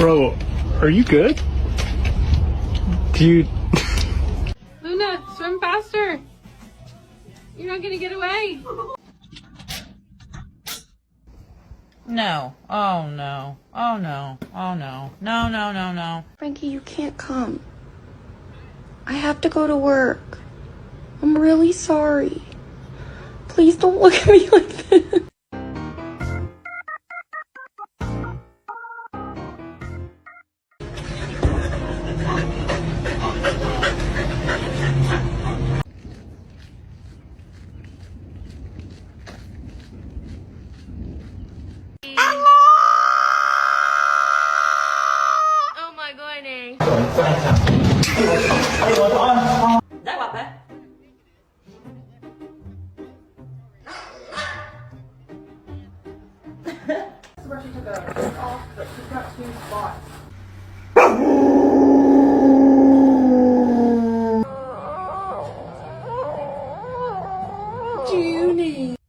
Bro, are you good? Dude. Luna, swim faster. You're not gonna get away. No. Oh no. Oh no. Oh no. No, no, no, no. Frankie, you can't come. I have to go to work. I'm really sorry. Please don't look at me like this. Oh my goodness. Dai, guarda. Junie.